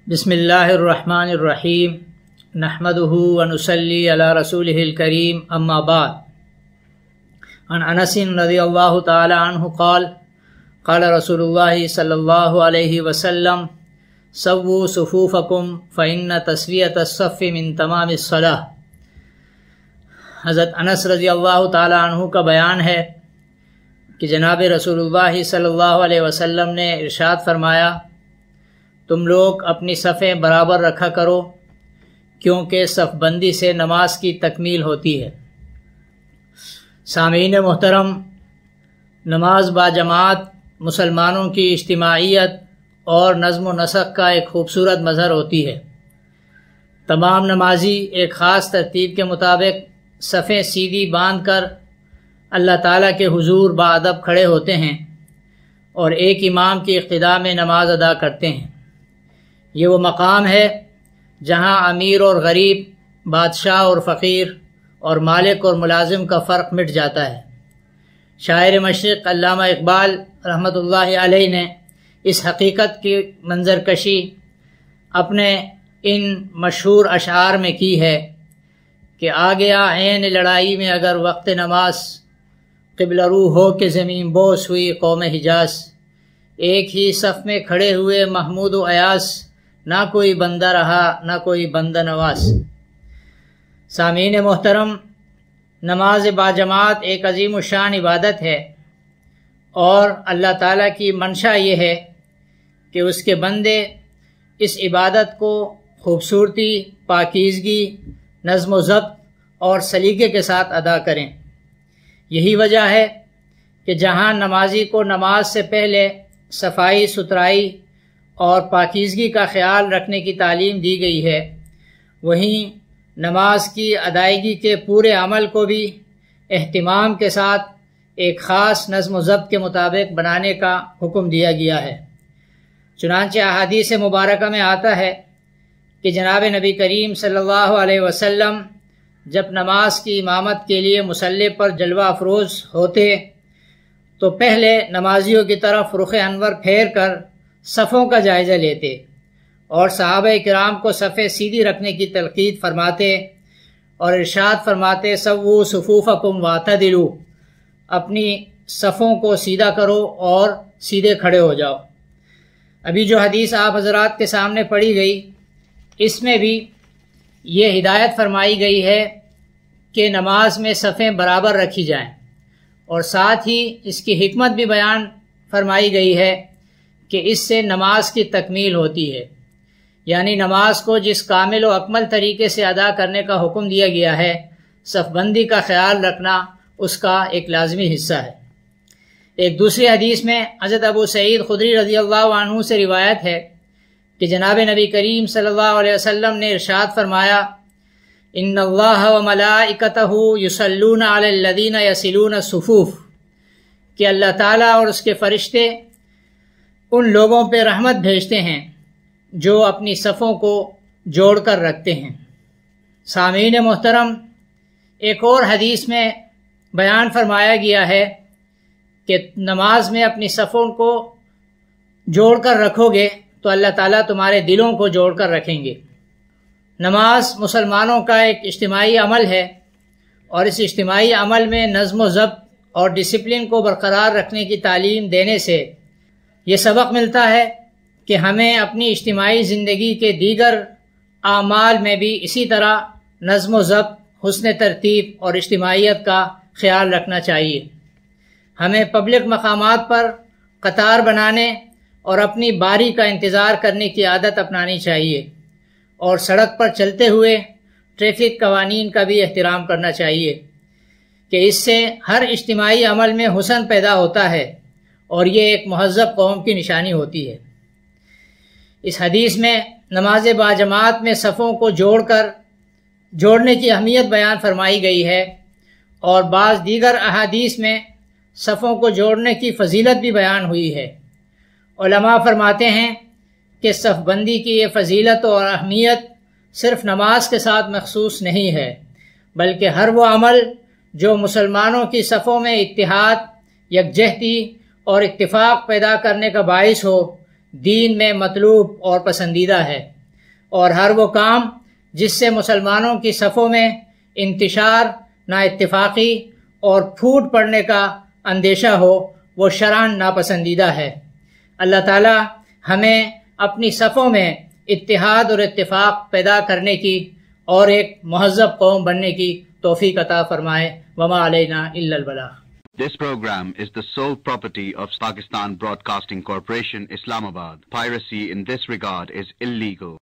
بسم اللہ الرحمن الرحیم نحمده ونصلی علی رسولہ الکریم اما بعد عن انس رضی اللہ تعالی عنہ قال قال رسول اللہ صلی اللہ علیہ وسلم سووا صفوفکم فإن تسویۃ الصف من تمام الصلاۃ۔ حضرت انس رضی اللہ تعالی عنہ کا بیان ہے کہ جناب رسول اللہ صلی اللہ علیہ وسلم نے ارشاد فرمایا، تم لوگ اپنی صفیں برابر رکھا کرو کیونکہ صف بندی سے نماز کی تکمیل ہوتی ہے۔ سامعین محترم، نماز با جماعت مسلمانوں کی اجتماعیت اور نظم و نسق کا ایک خوبصورت مظہر ہوتی ہے۔ تمام نمازی ایک خاص ترتیب کے مطابق صفیں سیدھی باندھ کر اللہ تعالیٰ کے حضور باادب کھڑے ہوتے ہیں اور ایک امام کی اقتداء میں نماز ادا کرتے ہیں۔ یہ وہ مقام ہے جہاں امیر اور غریب، بادشاہ اور فقیر اور مالک اور ملازم کا فرق مٹ جاتا ہے۔ شاعر مشرق علامہ اقبال رحمۃ اللہ علیہ نے اس حقیقت کی منظر کشی اپنے ان مشہور اشعار میں کی ہے کہ آ گیا عین لڑائی میں اگر وقت نماز، قبلہ رو ہو کہ زمین بوس ہوئی قوم حجاز، ایک ہی صف میں کھڑے ہوئے محمود و ایاز، نہ کوئی بندہ رہا نہ کوئی بندہ نواز۔ سامعین محترم، نماز باجماعت ایک عظیم الشان عبادت ہے اور اللہ تعالیٰ کی منشا یہ ہے کہ اس کے بندے اس عبادت کو خوبصورتی، پاکیزگی، نظم و ضبط اور سلیقے کے ساتھ ادا کریں۔ یہی وجہ ہے کہ جہاں نمازی کو نماز سے پہلے صفائی ستھرائی اور پاکیزگی کا خیال رکھنے کی تعلیم دی گئی ہے، وہیں نماز کی ادائیگی کے پورے عمل کو بھی اہتمام کے ساتھ ایک خاص نظم و ضبط کے مطابق بنانے کا حکم دیا گیا ہے۔ چنانچہ احادیث مبارکہ میں آتا ہے کہ جناب نبی کریم صلی اللہ علیہ وسلم جب نماز کی امامت کے لیے مصلی پر جلوہ افروز ہوتے تو پہلے نمازیوں کی طرف رخ انور پھیر کر صفوں کا جائزہ لیتے اور صحابہ کرام کو صفیں سیدھی رکھنے کی تلقین فرماتے اور ارشاد فرماتے، سووا صفوفکم واعتدلوا، اپنی صفوں کو سیدھا کرو اور سیدھے کھڑے ہو جاؤ۔ ابھی جو حدیث آپ حضرات کے سامنے پڑھی گئی، اس میں بھی یہ ہدایت فرمائی گئی ہے کہ نماز میں صفیں برابر رکھی جائیں، اور ساتھ ہی اس کی حکمت بھی بیان فرمائی گئی ہے کہ اس سے نماز کی تکمیل ہوتی ہے، یعنی نماز کو جس کامل و اکمل طریقے سے ادا کرنے کا حکم دیا گیا ہے، صف بندی کا خیال رکھنا اس کا ایک لازمی حصہ ہے۔ ایک دوسری حدیث میں حضرت ابو سعید خدری رضی اللہ عنہ سے روایت ہے کہ جناب نبی کریم صلی اللہ علیہ وسلم نے ارشاد فرمایا، ان اللہ وملائکتہ یصلون علی الذین یصلون الصفوف، کہ اللہ تعالیٰ اور اس کے فرشتے ان لوگوں پہ رحمت بھیجتے ہیں جو اپنی صفوں کو جوڑ کر رکھتے ہیں۔ سامعین محترم، ایک اور حدیث میں بیان فرمایا گیا ہے کہ نماز میں اپنی صفوں کو جوڑ کر رکھو گے تو اللہ تعالیٰ تمہارے دلوں کو جوڑ کر رکھیں گے۔ نماز مسلمانوں کا ایک اجتماعی عمل ہے اور اس اجتماعی عمل میں نظم و ضبط اور ڈسپلن کو برقرار رکھنے کی تعلیم دینے سے یہ سبق ملتا ہے کہ ہمیں اپنی اجتماعی زندگی کے دیگر اعمال میں بھی اسی طرح نظم و ضبط، حسن ترتیب اور اجتماعیت کا خیال رکھنا چاہیے۔ ہمیں پبلک مقامات پر قطار بنانے اور اپنی باری کا انتظار کرنے کی عادت اپنانی چاہیے، اور سڑک پر چلتے ہوئے ٹریفک قوانین کا بھی احترام کرنا چاہیے کہ اس سے ہر اجتماعی عمل میں حسن پیدا ہوتا ہے اور یہ ایک مہذب قوم کی نشانی ہوتی ہے۔ اس حدیث میں نماز باجماعت میں صفوں کو جوڑنے کی اہمیت بیان فرمائی گئی ہے، اور بعض دیگر احادیث میں صفوں کو جوڑنے کی فضیلت بھی بیان ہوئی ہے۔ علماء فرماتے ہیں کہ صف بندی کی یہ فضیلت اور اہمیت صرف نماز کے ساتھ مخصوص نہیں ہے، بلکہ ہر وہ عمل جو مسلمانوں کی صفوں میں اتحاد، یکجہتی اور اتفاق پیدا کرنے کا باعث ہو، دین میں مطلوب اور پسندیدہ ہے۔ اور ہر وہ کام جس سے مسلمانوں کی صفوں میں انتشار، نا اتفاقی اور پھوٹ پڑنے کا اندیشہ ہو وہ شرعاً ناپسندیدہ ہے۔ اللہ تعالی ہمیں اپنی صفوں میں اتحاد اور اتفاق پیدا کرنے کی اور ایک مہذب قوم بننے کی توفیق عطا فرمائے۔ وما علینا الا البلاغ۔ This program is the sole property of Pakistan Broadcasting Corporation, Islamabad. Piracy in this regard is illegal.